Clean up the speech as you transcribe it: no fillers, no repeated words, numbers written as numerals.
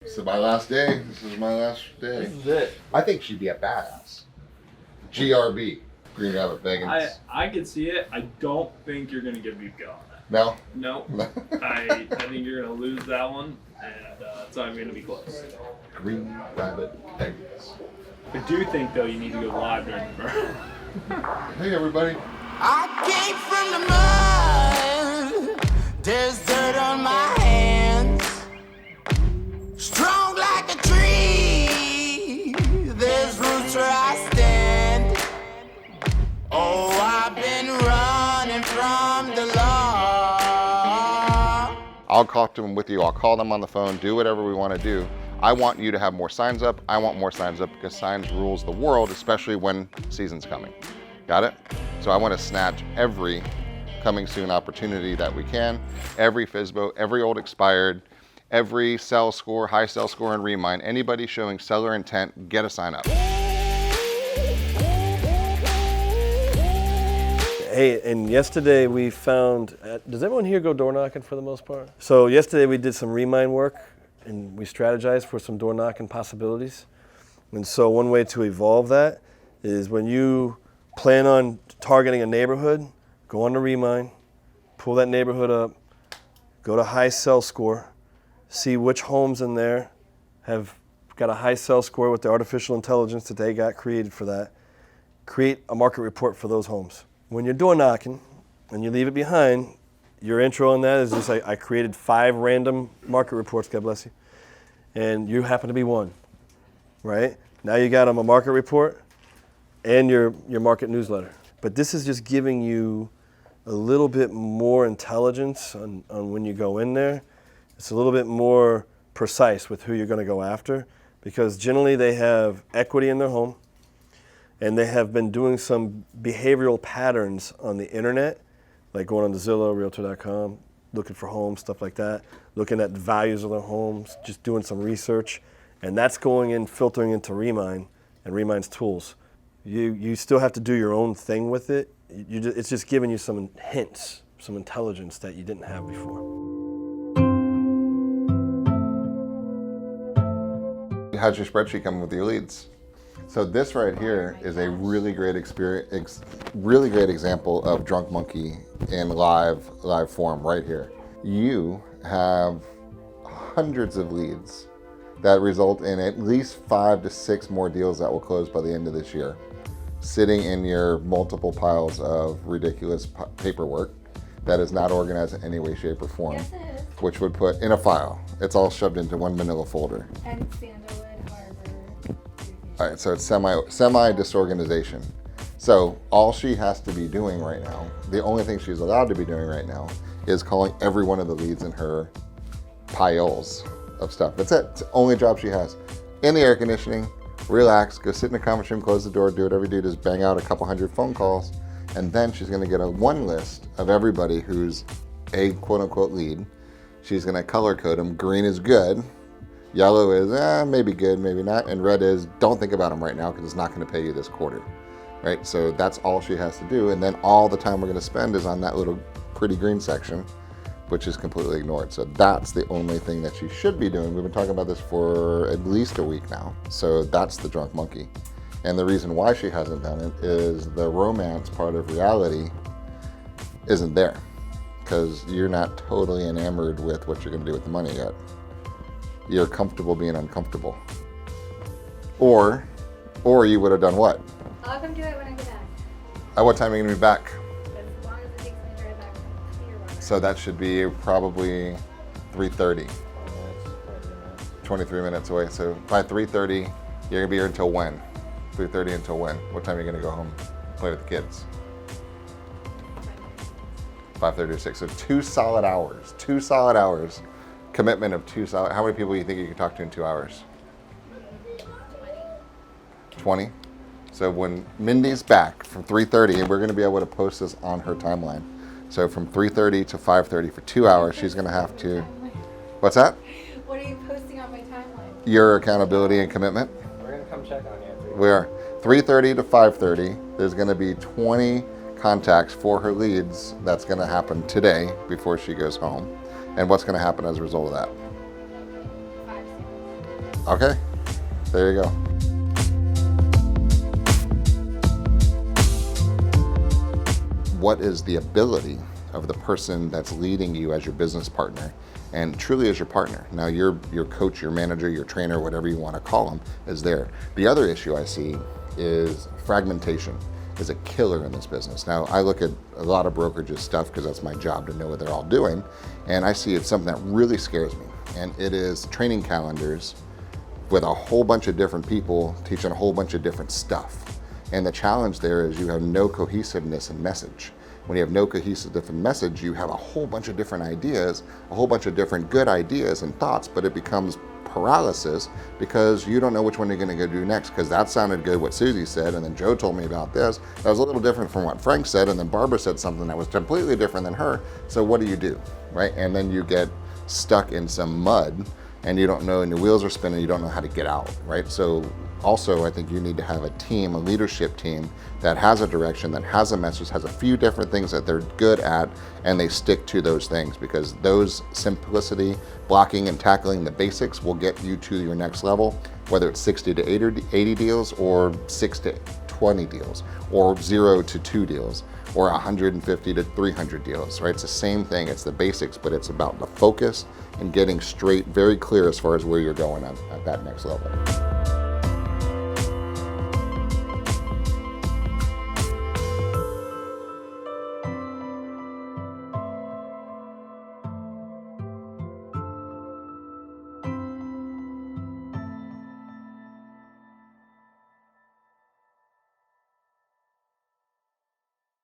This is my last day. This is my last day. This is it. I think she'd be a badass. GRB. Green Rabbit Beggins. I could see it. I don't think you're going to get Vicky on that. No? No. I think you're going to lose that one, and it's not going to be close. Green Rabbit Beggins. I do think, though, you need to go live during the burn. Hey, everybody. I came from the mud. There's dirt on my hands. Strong like a tree. There's roots where I stand. Oh, I've been running from the law. I'll talk to them with you. I'll call them on the phone, do whatever we want to do. I want you to have more signs up. I want more signs up because signs rules the world, especially when season's coming. Got it? So I want to snatch every coming soon opportunity that we can, every FSBO, every old expired, every sell score, high sell score and remind, anybody showing seller intent, get a sign up. Hey, and yesterday we found, does everyone here go door knocking for the most part? So yesterday we did some remind work and we strategized for some door knocking possibilities. And so one way to evolve that is when you plan on targeting a neighborhood, go on to remind, pull that neighborhood up, go to high sell score, see which homes in there have got a high sell score with the artificial intelligence that they got created for that. Create a market report for those homes. When you're door knocking and you leave it behind, your intro on that is just I created 5 random market reports, God bless you, and you happen to be one, right? Now you got them a market report and your market newsletter. But this is just giving you a little bit more intelligence on when you go in there. It's a little bit more precise with who you're going to go after because generally they have equity in their home and they have been doing some behavioral patterns on the internet, like going on to Zillow, Realtor.com, looking for homes, stuff like that, looking at the values of their homes, just doing some research, and that's going in, filtering into Remind and Remind's tools. You still have to do your own thing with it. It's just giving you some hints, some intelligence that you didn't have before. How's your spreadsheet coming with your leads? So this right here is a really great really great example of Drunk Monkey in live form right here. You have hundreds of leads that result in at least 5 to 6 more deals that will close by the end of this year, sitting in your multiple piles of ridiculous paperwork that is not organized in any way, shape, or form, Yes, it is. which would put in a file. It's all shoved into one manila folder. And Sandalwood Harbor. All right, so it's semi disorganization. So all she has to be doing right now, the only thing she's allowed to be doing right now is calling every one of the leads in her piles of stuff. That's it. It's the only job she has. In the air conditioning, relax, go sit in the conference room, close the door, do whatever you do, just bang out a couple hundred phone calls, and then she's gonna get a one list of everybody who's a quote unquote lead. She's gonna color code them. Green is good. Yellow is maybe good, maybe not, and red is don't think about them right now because it's not going to pay you this quarter, right? So that's all she has to do, and then all the time we're going to spend is on that little pretty green section, which is completely ignored. So that's the only thing that she should be doing. We've been talking about this for at least a week now. So that's the Drunk Monkey, and the reason why she hasn't done it is the romance part of reality isn't there because you're not totally enamored with what you're going to do with the money yet. You're comfortable being uncomfortable. Or you would have done what? I'll come do it when I get back. At what time are you gonna be back? As long as it takes me to drive back from Clearwater. So that should be probably 3:30. 23 minutes away. So by 3:30, you're gonna be here until when? 3:30 until when? What time are you gonna go home? Play with the kids? 5:30 to 6. So 2 solid hours. 2 solid hours. Commitment of 2 solid. How many people do you think you can talk to in 2 hours? 20. So when Mindy's back from 3:30, and we're going to be able to post this on her timeline. So from 3:30 to 5:30 for 2 hours, she's going to have to. What's that? What are you posting on my timeline? Your accountability and commitment. We're gonna come check on you. We are 3:30 to 5:30. There's going to be 20 contacts for her leads. That's going to happen today before she goes home. And what's going to happen as a result of that? Okay, there you go. What is the ability of the person that's leading you as your business partner and truly as your partner? Now your coach, your manager, your trainer, whatever you want to call them, is there. The other issue I see is fragmentation is a killer in this business. Now I look at a lot of brokerages stuff because that's my job to know what they're all doing, and I see it's something that really scares me, and it is training calendars with a whole bunch of different people teaching a whole bunch of different stuff. And the challenge there is you have no cohesiveness in message. When you have no cohesive different message, you have a whole bunch of different ideas, a whole bunch of different good ideas and thoughts, but it becomes paralysis because you don't know which one you're gonna go do next, because that sounded good what Susie said, and then Joe told me about this. That was a little different from what Frank said, and then Barbara said something that was completely different than her. So what do? Right? And then you get stuck in some mud and you don't know, and your wheels are spinning, you don't know how to get out, right? So also, I think you need to have a team, a leadership team that has a direction, that has a message, has a few different things that they're good at, and they stick to those things, because those simplicity, blocking and tackling the basics will get you to your next level, whether it's 60 to 80 deals or 6 to 20 deals or 0 to 2 deals or 150 to 300 deals, right? It's the same thing. It's the basics, but it's about the focus and getting straight, very clear as far as where you're going at that next level.